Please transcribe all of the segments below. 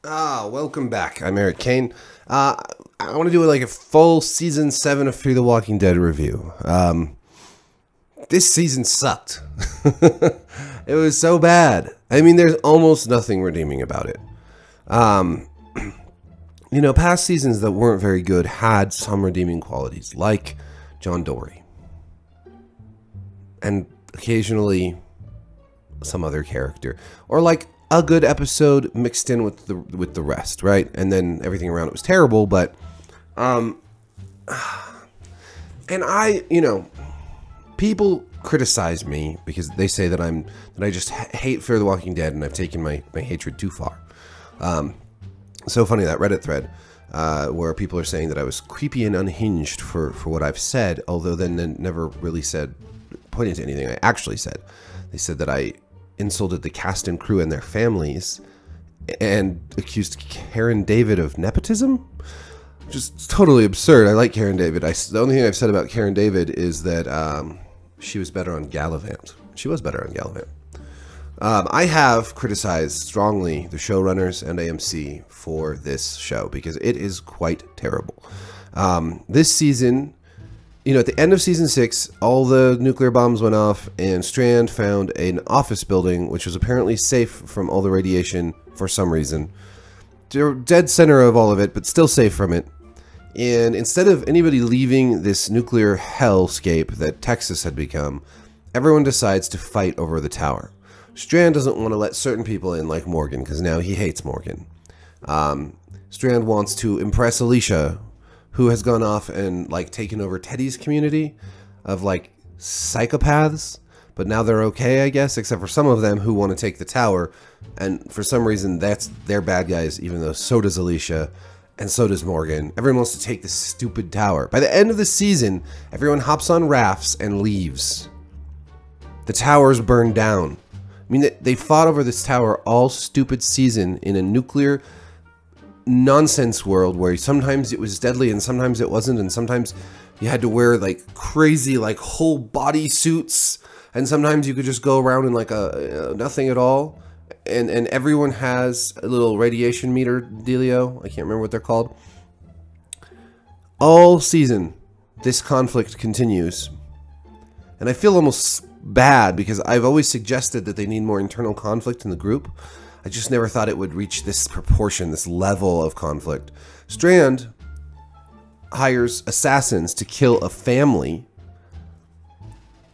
Welcome back. I'm Eric Kane. I want to do like a full season 7 of Fear the Walking Dead review. This season sucked. It was so bad. I mean, there's almost nothing redeeming about it. Past seasons that weren't very good had some redeeming qualities, like John Dory. And occasionally some other character. Or like a good episode mixed in with the rest, right? And then everything around it was terrible, but and people criticize me because they say that I just hate Fear the Walking Dead and I've taken my hatred too far. So funny, that Reddit thread where people are saying that I was creepy and unhinged for what I've said, although then never really pointed to anything I actually said. They said that I insulted the cast and crew and their families and accused Karen David of nepotism. Just totally absurd. I like Karen David. The only thing I've said about Karen David is that she was better on Gallivant. She was better on Gallivant. I have criticized strongly the showrunners and AMC for this show because it is quite terrible. This season, at the end of season 6, all the nuclear bombs went off and Strand found an office building which was apparently safe from all the radiation for some reason. Dead center of all of it, but still safe from it. And instead of anybody leaving this nuclear hellscape that Texas had become, everyone decides to fight over the tower. Strand doesn't want to let certain people in, like Morgan, because now he hates Morgan. Strand wants to impress Alicia, who has gone off and taken over Teddy's community of psychopaths, but now they're okay, I guess, except for some of them who want to take the tower, and for some reason they're bad guys, even though so does Alicia, and so does Morgan. Everyone wants to take this stupid tower. By the end of the season, everyone hops on rafts and leaves. The tower's burned down. I mean, they fought over this tower all stupid season in a nuclear nonsense world where sometimes it was deadly and sometimes it wasn't, and sometimes you had to wear crazy whole body suits, and sometimes you could just go around in a nothing at all, and everyone has a little radiation meter dealio. I can't remember what they're called. All season this conflict continues, and I feel almost bad because I've always suggested that they need more internal conflict in the group. I just never thought it would reach this proportion, this level of conflict. Strand hires assassins to kill a family.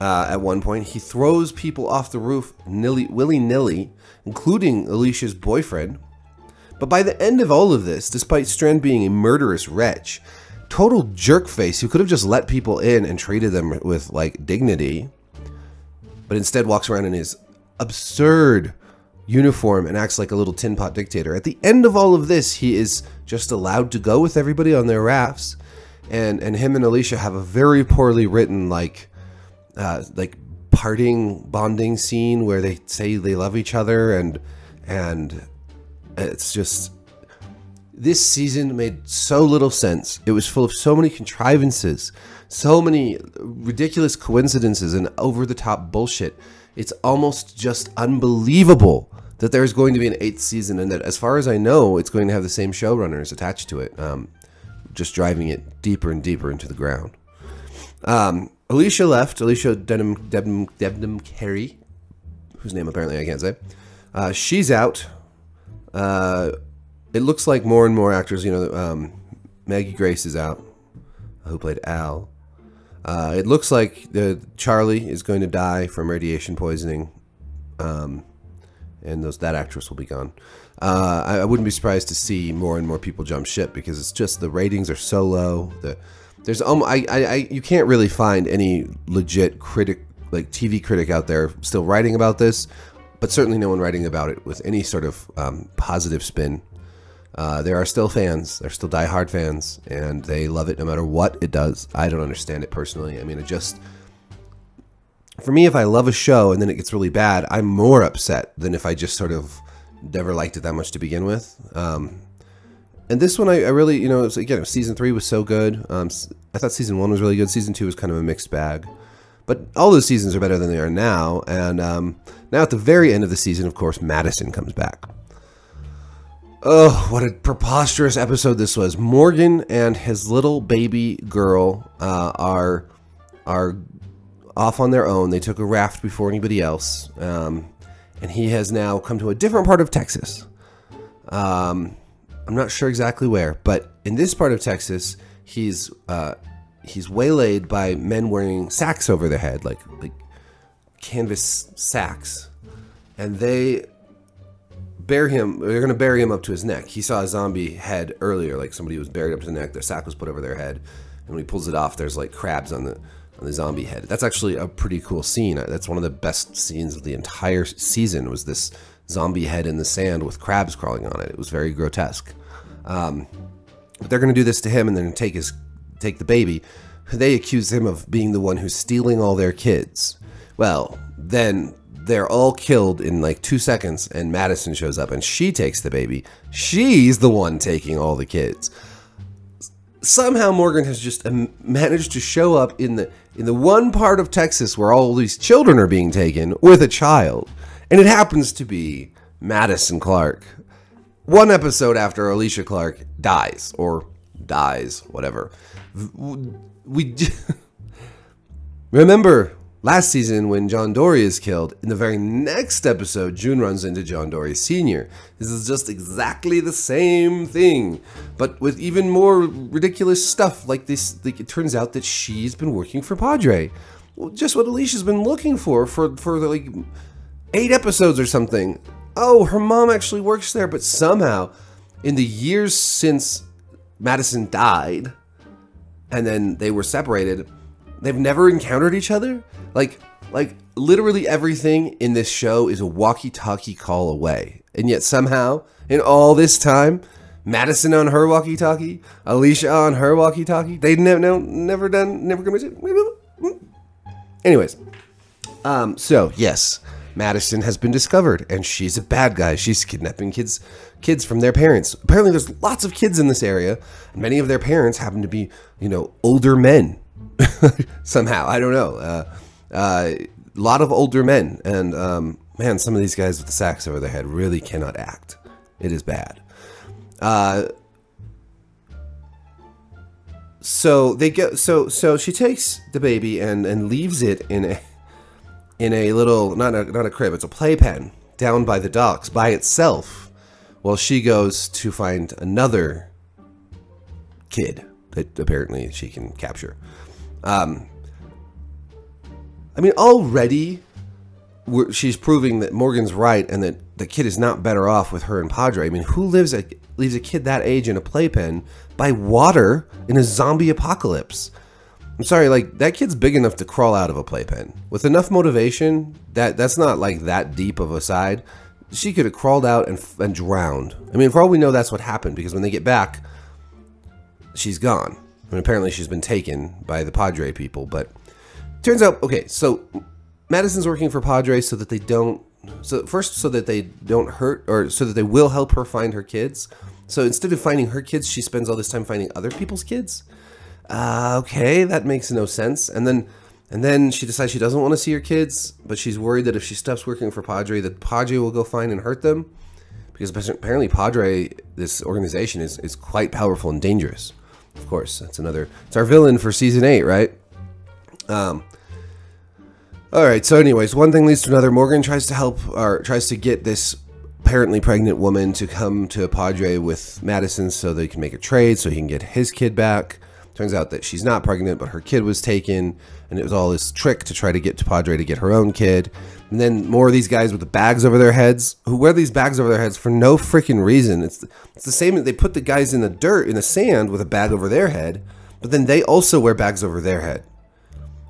At one point, he throws people off the roof willy-nilly, including Alicia's boyfriend. But by the end of all of this, despite Strand being a murderous wretch, total jerkface who could have just let people in and treated them with dignity, but instead walks around in his absurd uniform and acts like a little tin pot dictator. At the end of all of this, he is just allowed to go with everybody on their rafts, and him and Alicia have a very poorly written parting bonding scene where they say they love each other, and it's just, this season made so little sense. It was full of so many contrivances, so many ridiculous coincidences and over-the-top bullshit. It's almost just unbelievable that there's going to be an 8th season, and that, as far as I know, it's going to have the same showrunners attached to it, just driving it deeper and deeper into the ground. Alicia left. Alicia Debnam Carey, whose name apparently I can't say. She's out. It looks like more and more actors, Maggie Grace is out, who played Al. It looks like Charlie is going to die from radiation poisoning, and that actress will be gone. I wouldn't be surprised to see more and more people jump ship because it's just the ratings are so low. You can't really find any legit critic, TV critic out there still writing about this, but certainly no one writing about it with any sort of positive spin. There are still fans. They're still diehard fans, and they love it no matter what it does. I don't understand it personally. I mean, for me, if I love a show and then it gets really bad, I'm more upset than if I just sort of never liked it that much to begin with. And this one, I really, season 3 was so good. I thought season 1 was really good. Season 2 was kind of a mixed bag. But all those seasons are better than they are now. And now at the very end of the season, of course, Madison comes back. Oh, what a preposterous episode this was. Morgan and his little baby girl are off on their own. They took a raft before anybody else. And he has now come to a different part of Texas. I'm not sure exactly where, but in this part of Texas, he's waylaid by men wearing sacks over their head, like canvas sacks, and they're going to bury him up to his neck. He saw a zombie head earlier, like somebody was buried up to the neck, their sack was put over their head, and when he pulls it off, there's like crabs on the zombie head. That's actually a pretty cool scene. That's one of the best scenes of the entire season, was this zombie head in the sand with crabs crawling on it. It was very grotesque. But they're going to do this to him and then take the baby. They accuse him of being the one who's stealing all their kids. Well, then they're all killed in like 2 seconds, and Madison shows up and she takes the baby. She's the one taking all the kids. Somehow Morgan has just managed to show up in the one part of Texas where all these children are being taken with a child. And it happens to be Madison Clark. One episode after Alicia Clark dies, whatever. We remember last season when John Dory is killed. In the very next episode, June runs into John Dory Sr. This is just exactly the same thing, but with even more ridiculous stuff like this. Like, it turns out that she's been working for Padre. Well, just what Alicia's been looking for like 8 episodes or something. Oh, her mom actually works there, but somehow in the years since Madison died and then they were separated, they've never encountered each other. Like literally everything in this show is a walkie-talkie call away. And yet somehow, in all this time, Madison on her walkie-talkie, Alicia on her walkie-talkie, they've never come. Anyways, so yes, Madison has been discovered, and she's a bad guy. She's kidnapping kids from their parents. Apparently, there's lots of kids in this area, and many of their parents happen to be, older men. Somehow, I don't know. A lot of older men, and man, some of these guys with the sacks over their head really cannot act. It is bad. So they get so she takes the baby and leaves it in a little, not a crib, it's a playpen down by the docks by itself, while she goes to find another kid that apparently she can capture. I mean, already she's proving that Morgan's right and that the kid is not better off with her and Padre. I mean, who leaves a kid that age in a playpen by water in a zombie apocalypse? I'm sorry, like, that kid's big enough to crawl out of a playpen. With enough motivation, that's not like that deep of a side. She could have crawled out and drowned. I mean, for all we know, that's what happened, because when they get back, she's gone. I mean, apparently she's been taken by the Padre people, but turns out, okay, so Madison's working for Padre so that they don't hurt, or so that they will help her find her kids. So instead of finding her kids, she spends all this time finding other people's kids. Okay, that makes no sense. And then she decides she doesn't want to see her kids, but she's worried that if she stops working for Padre, that Padre will go find and hurt them, because apparently Padre, this organization, is quite powerful and dangerous. Of course, it's our villain for season 8, right? All right, so anyways, one thing leads to another. Morgan tries to get this apparently pregnant woman to come to Padre with Madison so they can make a trade so he can get his kid back. Turns out that she's not pregnant, but her kid was taken, and it was all this trick to try to get to Padre to get her own kid. And then more of these guys with the bags over their heads, who wear these bags over their heads for no freaking reason. It's the same that they put the guys in the dirt, in the sand, with a bag over their head, but then they also wear bags over their head.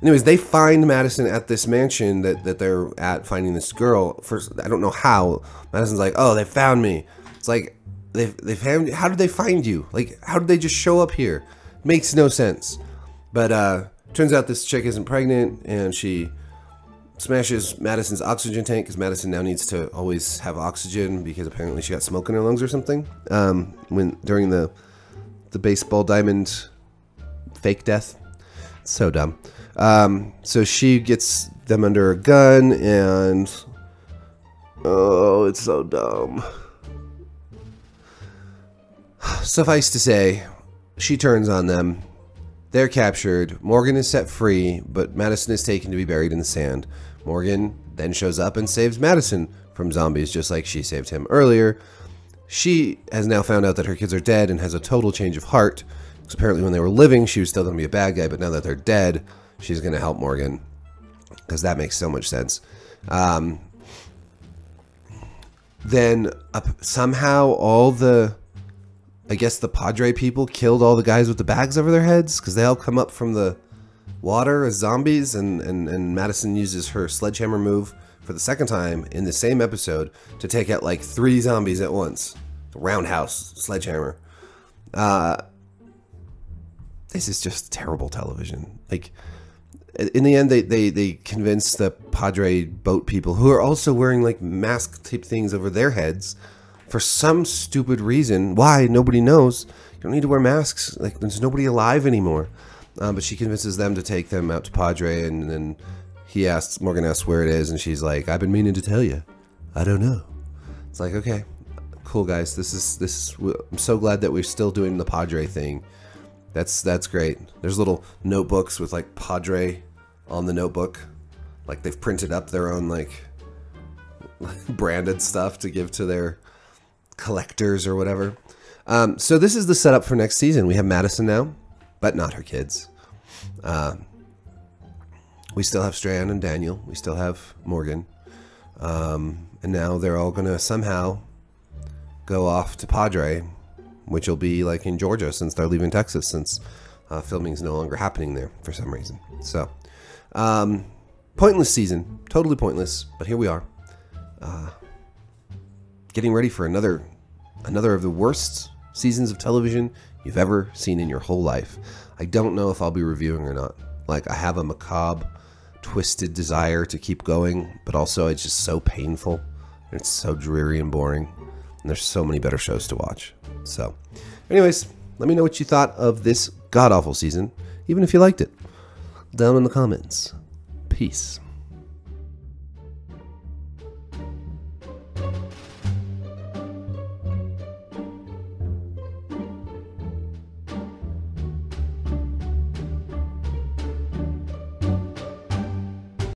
Anyways, they find Madison at this mansion that they're at, finding this girl. First, I don't know how. Madison's like, oh, they found me. It's like, they found you? How did they find you? Like, how did they just show up here? Makes no sense. But turns out this chick isn't pregnant, and she smashes Madison's oxygen tank, because Madison now needs to always have oxygen because apparently she got smoke in her lungs or something during the baseball diamond fake death. So dumb. So she gets them under a gun, and oh, it's so dumb. suffice to say, she turns on them. They're captured. Morgan is set free, but Madison is taken to be buried in the sand. Morgan then shows up and saves Madison from zombies, just like she saved him earlier. She has now found out that her kids are dead and has a total change of heart. Because apparently when they were living, she was still going to be a bad guy, but now that they're dead, she's going to help Morgan. Because that makes so much sense. Then somehow all the... I guess the Padre people killed all the guys with the bags over their heads because they all come up from the water as zombies, and Madison uses her sledgehammer move for the second time in the same episode to take out like 3 zombies at once. Roundhouse sledgehammer. This is just terrible television. Like, in the end, they convince the Padre boat people, who are also wearing like mask type things over their heads, for some stupid reason. Why? Nobody knows. You don't need to wear masks. Like, there's nobody alive anymore. But she convinces them to take them out to Padre, and then Morgan asks where it is, and she's like, I've been meaning to tell you. I don't know. It's like, okay, cool guys. I'm so glad that we're still doing the Padre thing. That's great. There's little notebooks with like Padre on the notebook. Like they've printed up their own like branded stuff to give to their collectors or whatever. So this is the setup for next season. We have Madison now, but not her kids. We still have Strand and Daniel. We still have Morgan. And now they're all going to somehow go off to Padre, which will be like in Georgia since they're leaving Texas, since filming is no longer happening there for some reason. So, pointless season. Totally pointless, but here we are. Getting ready for another of the worst seasons of television you've ever seen in your whole life. I don't know if I'll be reviewing or not. Like, I have a macabre, twisted desire to keep going, but also it's just so painful. It's so dreary and boring. And there's so many better shows to watch. So, anyways, let me know what you thought of this god-awful season, even if you liked it. Down in the comments. Peace.